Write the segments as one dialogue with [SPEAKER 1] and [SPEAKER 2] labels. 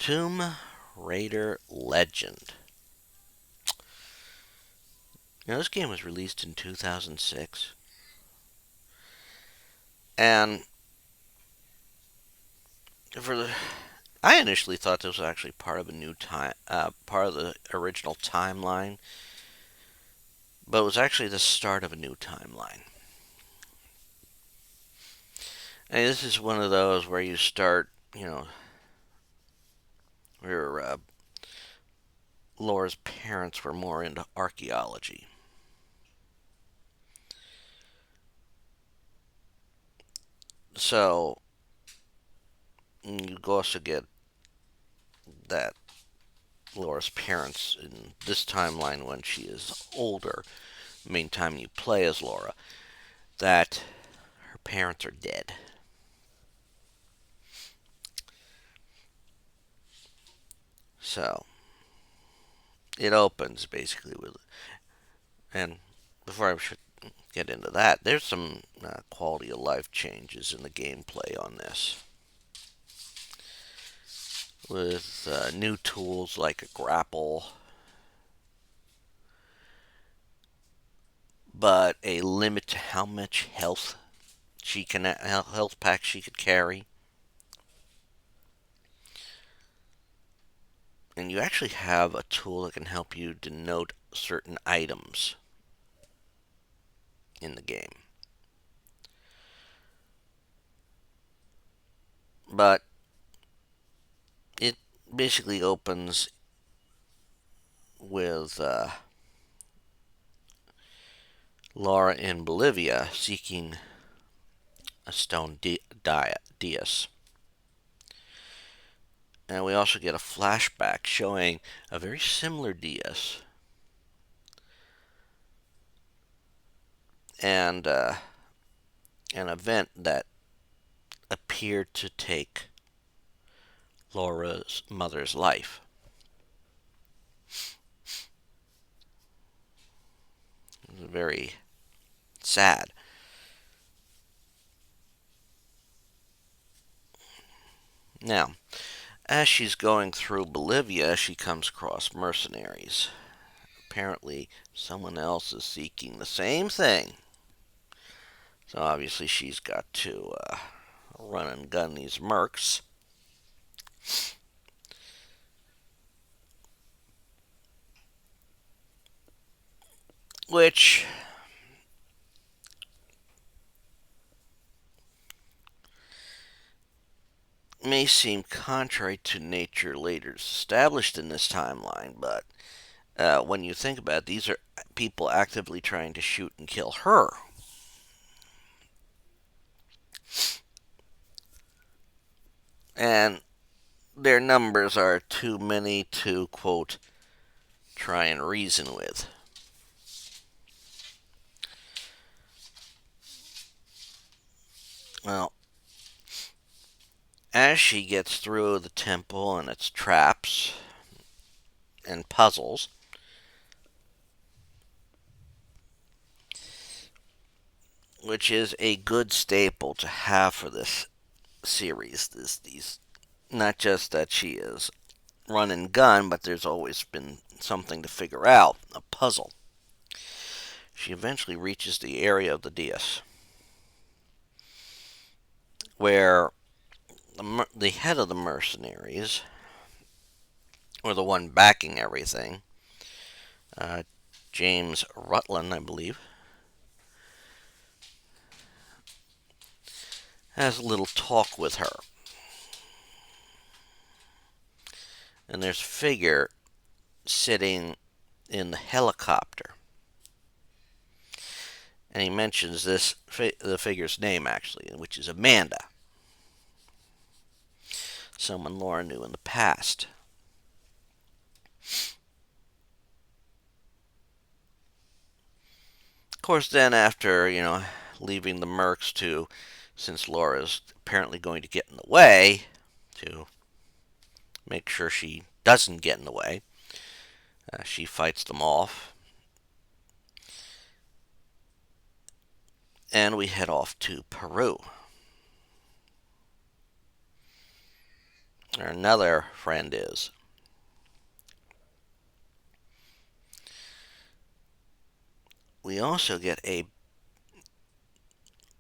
[SPEAKER 1] Tomb Raider Legend. This game was released in 2006, and for the, I initially thought this was actually part of a new time, part of the original timeline, but it was actually the start of a new timeline. And this is one of those where you start, where Laura's parents were more into archaeology. So you also get that Laura's parents in this timeline when she is older, the main time you play as Laura, that her parents are dead. So it opens basically with, and before I should get into that, there's some quality of life changes in the gameplay on this, with new tools like a grapple, but a limit to how much health pack she could carry. And you actually have a tool that can help you denote certain items in the game. But it basically opens with Laura in Bolivia seeking a stone dais. And we also get a flashback showing a very similar dais and an event that appeared to take Laura's mother's life. It was very sad. Now, as she's going through Bolivia, she comes across mercenaries. Apparently, someone else is seeking the same thing. So obviously, she's got to run and gun these mercs. Which may seem contrary to nature later established in this timeline, but when you think about it, these are people actively trying to shoot and kill her. And their numbers are too many to, quote, try and reason with. Well, as she gets through the temple and its traps and puzzles, which is a good staple to have for this series, these not just that she is run and gun, but there's always been something to figure out, a puzzle. She eventually reaches the area of the dais where the head of the mercenaries, or the one backing everything, uh, James Rutland, I believe, has a little talk with her. And there's a figure sitting in the helicopter. And he mentions the figure's name, actually, which is Amanda, someone Laura knew in the past. Of course, then after, leaving the Mercs to, since Laura's apparently going to get in the way, to make sure she doesn't get in the way, she fights them off. And we head off to Peru, or another friend is. We also get a,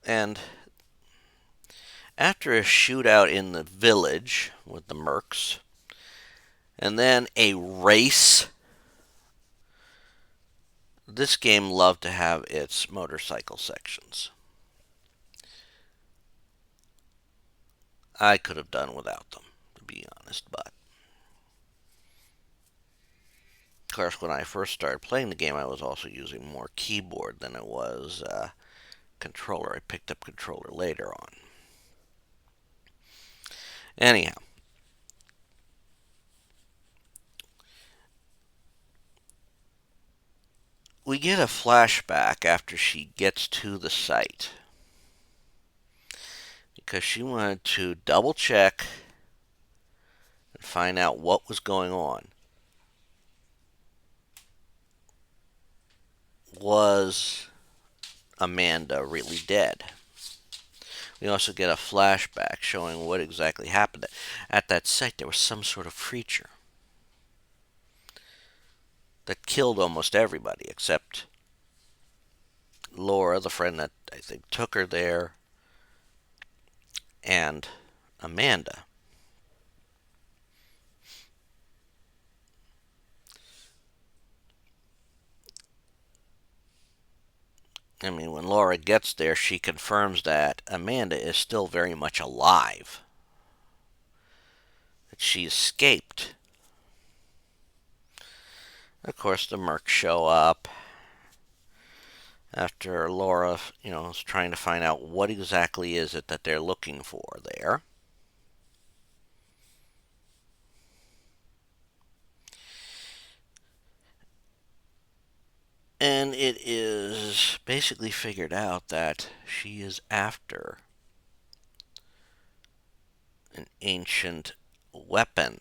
[SPEAKER 1] and after a shootout in the village with the mercs, and then a race. This game loved to have its motorcycle sections. I could have done without them, to be honest, but of course, when I first started playing the game, I was also using more keyboard than it was controller. I picked up controller later on. Anyhow, we get a flashback after she gets to the site because she wanted to double check and find out what was going on. Was Amanda really dead? We also get a flashback showing what exactly happened. At that site, there was some sort of creature that killed almost everybody except Laura, the friend that I think took her there, and Amanda. I mean, when Laura gets there, she confirms that Amanda is still very much alive, that she escaped. Of course, the mercs show up after Laura, is trying to find out what exactly is it that they're looking for there. And it is basically figured out that she is after an ancient weapon,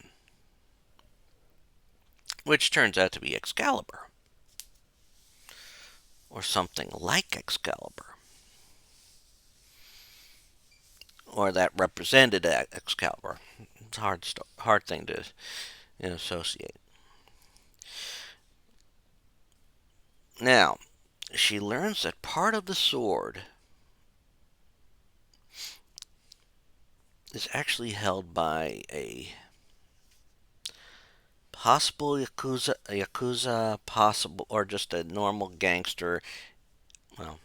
[SPEAKER 1] which turns out to be Excalibur, or something like Excalibur, or that represented Excalibur. It's a hard thing to associate. Now, she learns that part of the sword is actually held by a possible yakuza, possible, or just a normal gangster. Well,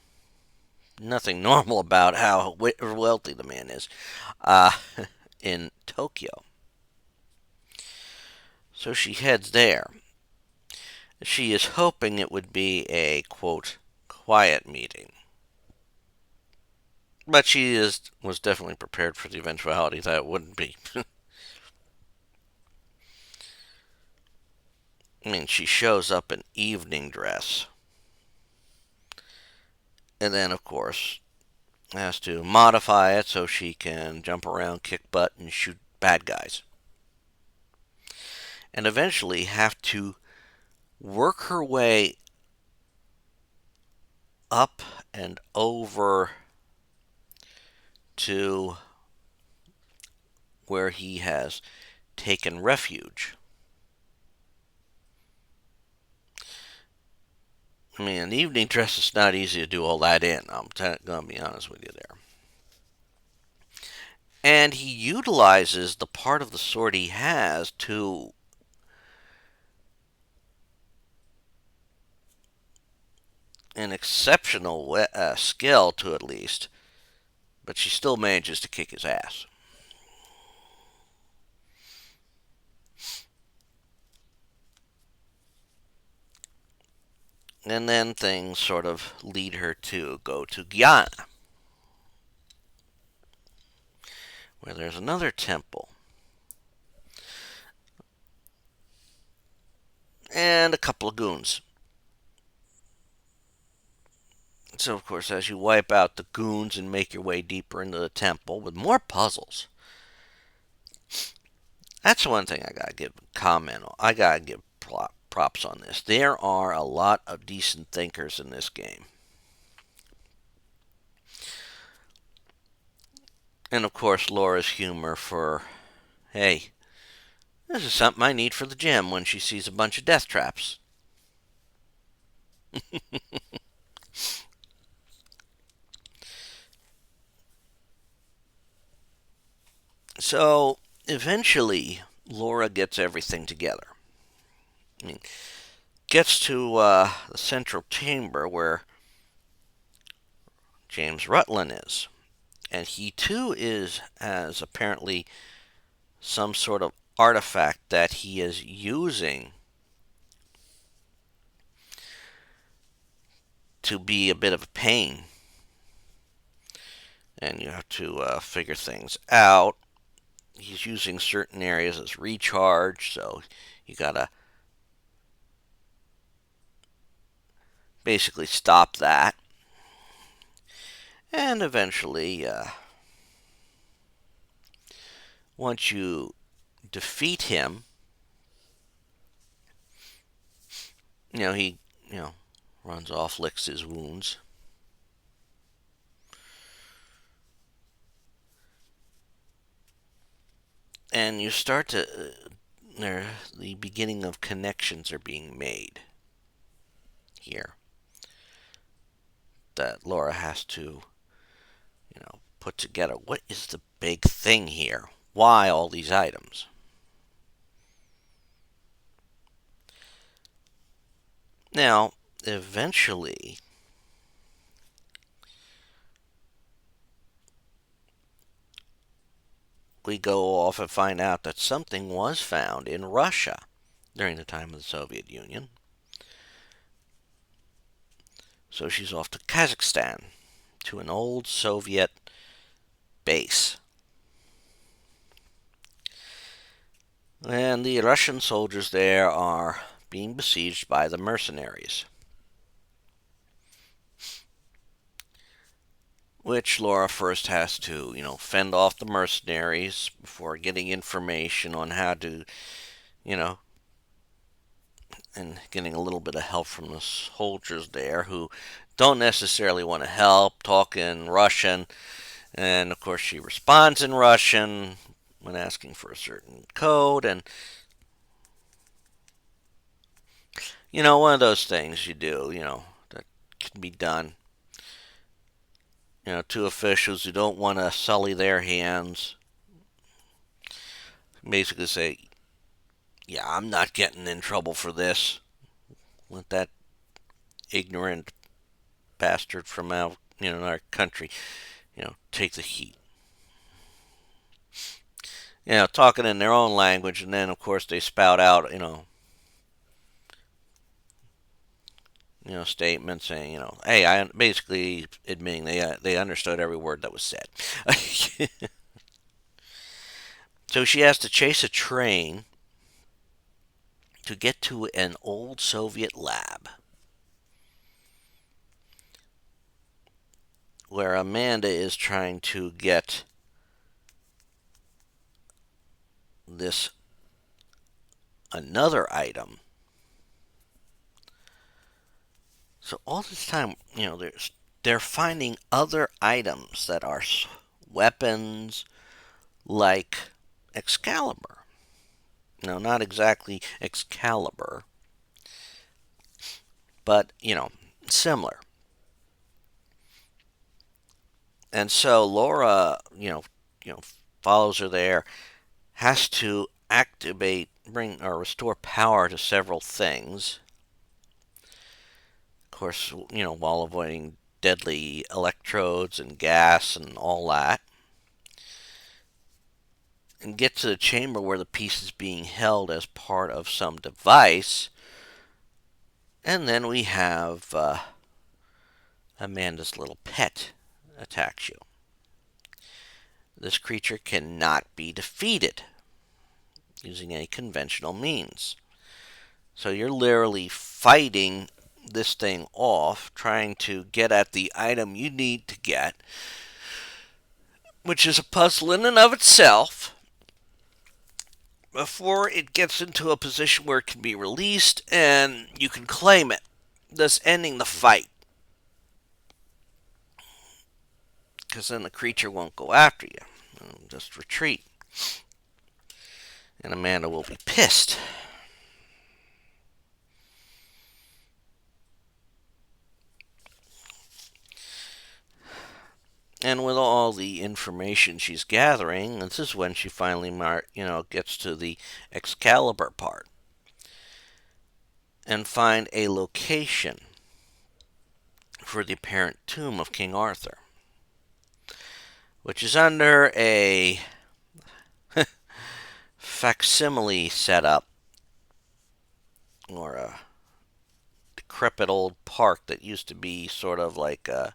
[SPEAKER 1] nothing normal about how wealthy the man is uh, in Tokyo. So she heads there. She is hoping it would be a, quote, quiet meeting. But was definitely prepared for the eventuality that it wouldn't be. I mean, she shows up in evening dress. And then, of course, has to modify it so she can jump around, kick butt, and shoot bad guys. And eventually have to work her way up and over to where he has taken refuge. I mean, an evening dress is not easy to do all that in. I'm going to be honest with you there. And he utilizes the part of the sword he has to an exceptional skill, to at least, but she still manages to kick his ass. And then things sort of lead her to go to Guyana, where there's another temple and a couple of goons. So, of course, as you wipe out the goons and make your way deeper into the temple with more puzzles, that's one thing I gotta give comment on. I gotta give props on this. There are a lot of decent thinkers in this game. And of course, Laura's humor for, hey, This is something I need for the gym when she sees a bunch of death traps. So eventually, Laura gets everything together. I mean, gets to the central chamber where James Rutland is. And he too is as apparently some sort of artifact that he is using to be a bit of a pain. And you have to figure things out. He's using certain areas as recharge, so you gotta basically stop that. And eventually, once you defeat him, he, you know, runs off, licks his wounds. And you start to, the beginning of connections are being made here that Laura has to, put together. What is the big thing here? Why all these items? Now, eventually, we go off and find out that something was found in Russia during the time of the Soviet Union. So she's off to Kazakhstan, to an old Soviet base. And the Russian soldiers there are being besieged by the mercenaries, which Laura first has to, fend off the mercenaries before getting information on how to, you know, and getting a little bit of help from the soldiers there who don't necessarily want to help, talk in Russian. And of course, she responds in Russian when asking for a certain code. And, one of those things you do, that can be done. To officials who don't want to sully their hands. Basically say, yeah, I'm not getting in trouble for this. Let that ignorant bastard from out, our country, take the heat. Talking in their own language, and then of course they spout out, statements saying, hey, I basically admitting they understood every word that was said. So she has to chase a train to get to an old Soviet lab where Amanda is trying to get this another item. So all this time, they're finding other items that are weapons like Excalibur. No, not exactly Excalibur, but similar. And so Laura, follows her there, has to activate, bring or restore power to several things. Of course, while avoiding deadly electrodes and gas and all that. And get to the chamber where the piece is being held as part of some device. And then we have Amanda's little pet attacks you. This creature cannot be defeated using any conventional means. So you're literally fighting this thing off, trying to get at the item you need to get, which is a puzzle in and of itself, before it gets into a position where it can be released and you can claim it, thus ending the fight. Because then the creature won't go after you. It'll just retreat. And Amanda will be pissed. And with all the information she's gathering, this is when she finally, gets to the Excalibur part and find a location for the apparent tomb of King Arthur, which is under a facsimile setup or a decrepit old park that used to be sort of like a,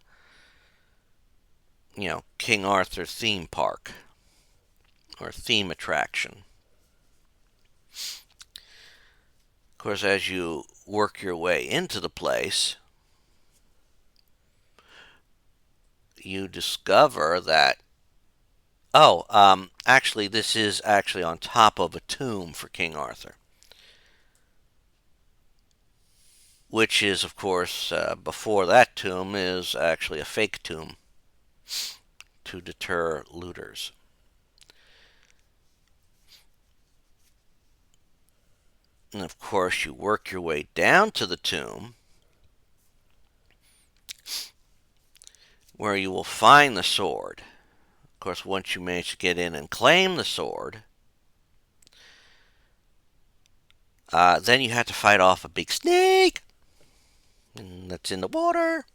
[SPEAKER 1] King Arthur theme park or theme attraction. Of course, as you work your way into the place, you discover that, actually, this is actually on top of a tomb for King Arthur, which is, of course, before that tomb is actually a fake tomb to deter looters. And of course, you work your way down to the tomb, where you will find the sword. Of course, once you manage to get in and claim the sword, then you have to fight off a big snake that's in the water.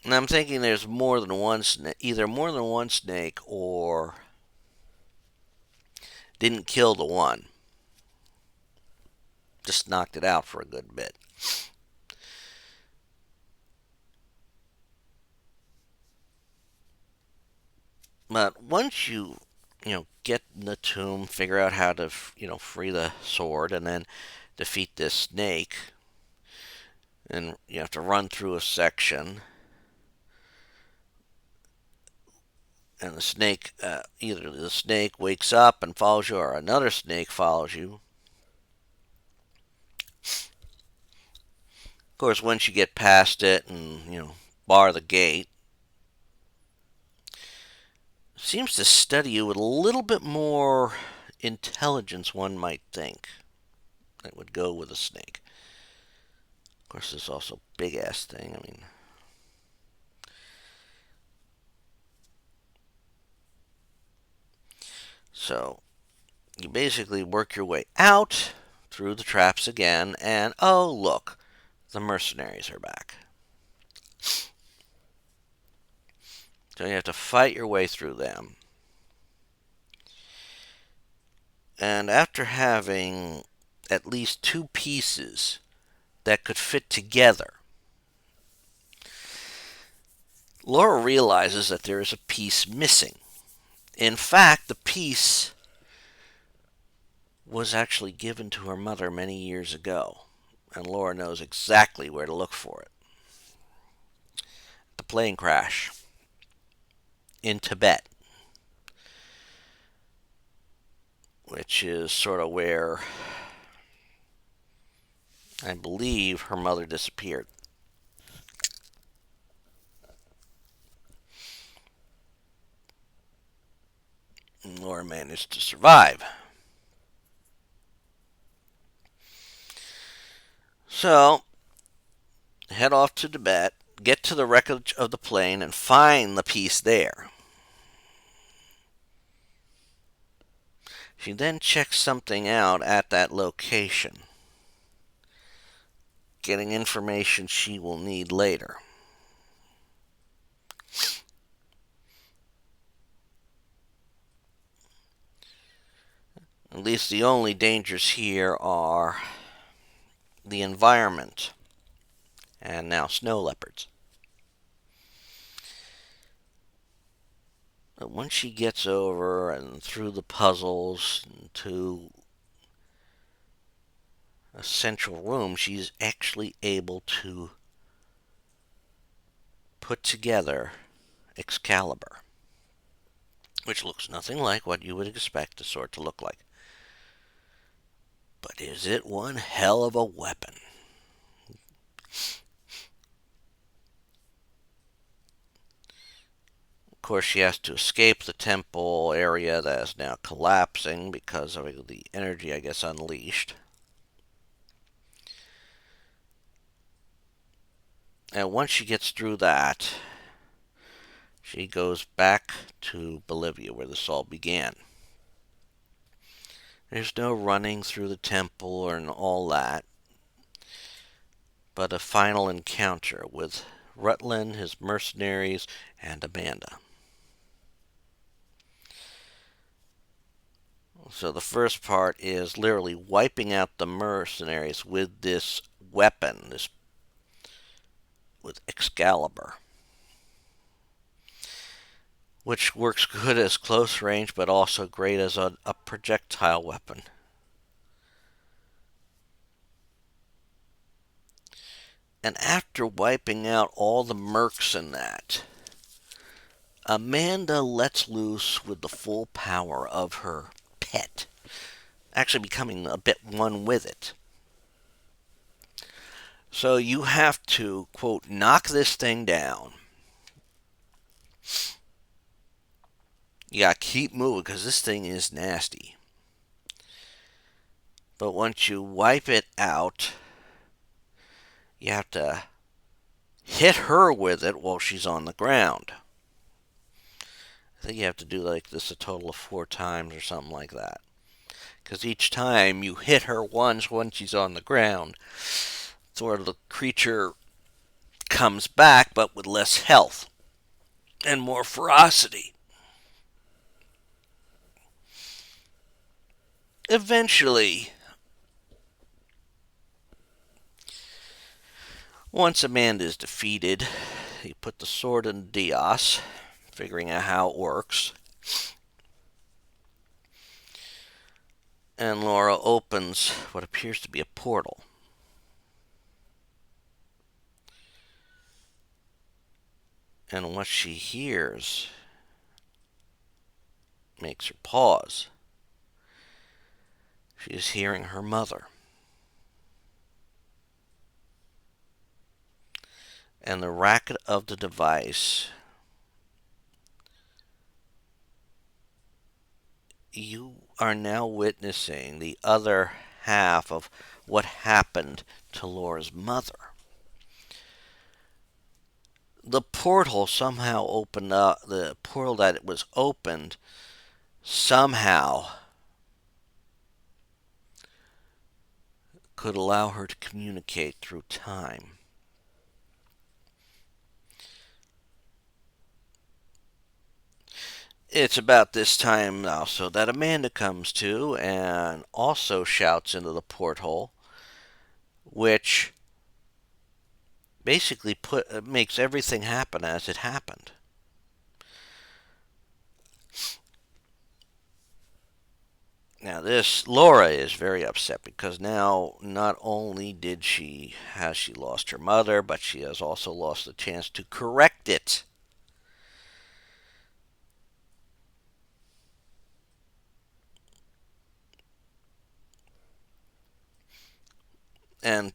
[SPEAKER 1] And I'm thinking there's more than one snake, either more than one snake or didn't kill the one, just knocked it out for a good bit. But once you get in the tomb, figure out how to, free the sword, and then defeat this snake, and you have to run through a section, and the snake, either the snake wakes up and follows you, or another snake follows you. Of course, once you get past it and bar the gate, seems to study you with a little bit more intelligence, one might think, that would go with a snake. Of course, there's also big ass thing. I mean, so you basically work your way out through the traps again, and oh look, the mercenaries are back. So you have to fight your way through them. And after having at least two pieces that could fit together, Laura realizes that there is a piece missing. In fact, the piece was actually given to her mother many years ago, and Laura knows exactly where to look for it. The plane crash in Tibet, which is sort of where I believe her mother disappeared. And Laura managed to survive. So, head off to Tibet, get to the wreckage of the plane, and find the piece there. She then checks something out at that location, getting information she will need later. At least the only dangers here are the environment and now snow leopards. But once she gets over and through the puzzles to a central room, she's actually able to put together Excalibur, which looks nothing like what you would expect the sword to look like. But is it one hell of a weapon? Of course, she has to escape the temple area that is now collapsing because of the energy, I guess, unleashed. And once she gets through that, she goes back to Bolivia where this all began. There's no running through the temple and all that, but a final encounter with Rutland, his mercenaries, and Amanda. So the first part is literally wiping out the mercenaries with this weapon, this with Excalibur, which works good as close range, but also great as a projectile weapon. And after wiping out all the mercs in that, Amanda lets loose with the full power of her pet, actually becoming a bit one with it. So you have to, quote, knock this thing down. You gotta keep moving because this thing is nasty. But once you wipe it out, you have to hit her with it while she's on the ground. I think you have to do like this a total of 4 times or something like that. Because each time you hit her once when she's on the ground, sort of the creature comes back but with less health and more ferocity. Eventually, once Amanda is defeated, you put the sword in Dios, figuring out how it works. And Laura opens what appears to be a portal. And what she hears makes her pause. She is hearing her mother. And the racket of the device, you are now witnessing the other half of what happened to Laura's mother. The portal somehow opened up, the portal that it was opened somehow could allow her to communicate through time. It's about this time also that Amanda comes to and also shouts into the porthole, which basically makes everything happen as it happened. Now this Laura is very upset because now not only has she lost her mother, but she has also lost the chance to correct it. And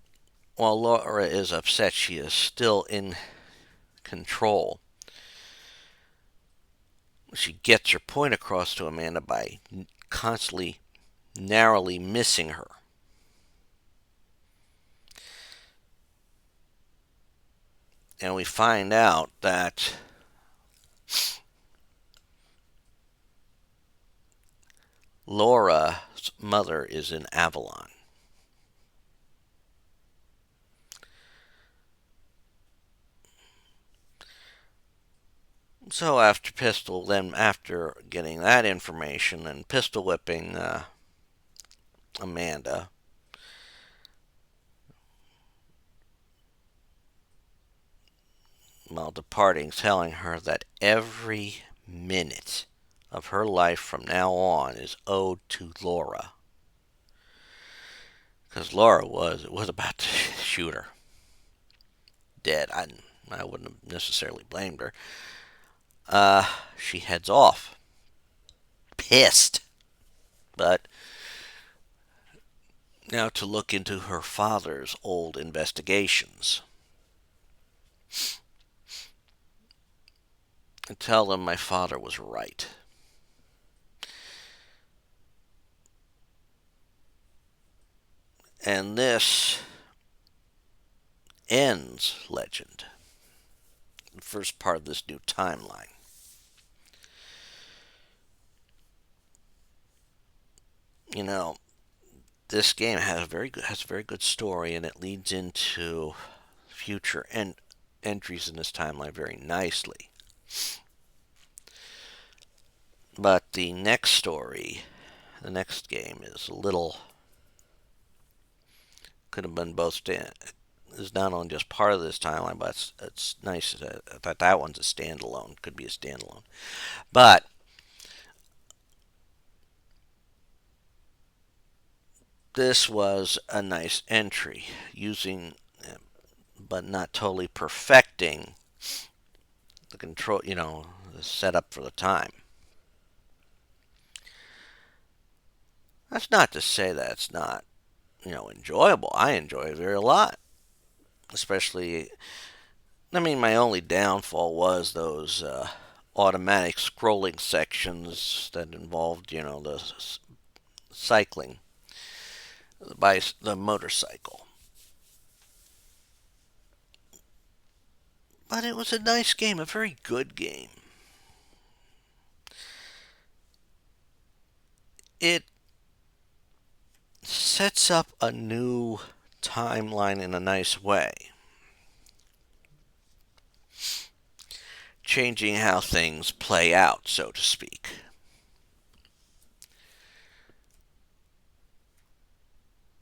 [SPEAKER 1] while Laura is upset, she is still in control. She gets her point across to Amanda by constantly narrowly missing her. And we find out that Laura's mother is in Avalon. So after getting that information and pistol whipping Amanda, while departing, telling her that every minute of her life from now on is owed to Laura. Because Laura was about to shoot her dead. I wouldn't have necessarily blamed her. She heads off, pissed, but now to look into her father's old investigations. and tell them my father was right. And this ends Legend, the first part of this new timeline. You know, this game has a very good story, and it leads into future entries in this timeline very nicely. But the next story, the next game, is a little could have been both is not only just part of this timeline, but it's nice that that one's a standalone. Could be a standalone, but this was a nice entry using, but not totally perfecting the control. The setup for the time. That's not to say that it's not enjoyable. I enjoy it very a lot, especially. I mean, my only downfall was those automatic scrolling sections that involved, the cycling by the motorcycle. But it was a nice game, a very good game. It sets up a new timeline in a nice way, changing how things play out, so to speak.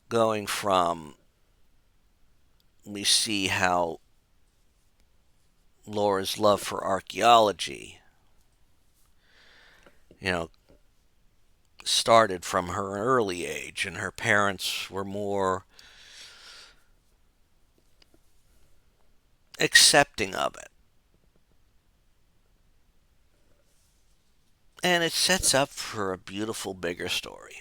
[SPEAKER 1] Going from, we see how Laura's love for archaeology, you know, started from her early age, and her parents were more accepting of it. And it sets up for a beautiful, bigger story.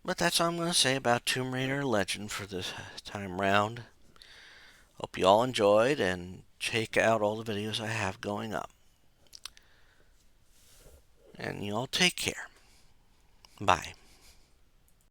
[SPEAKER 1] But that's all I'm going to say about Tomb Raider Legend for this time round. Hope you all enjoyed and check out all the videos I have going up. And you all take care. Bye.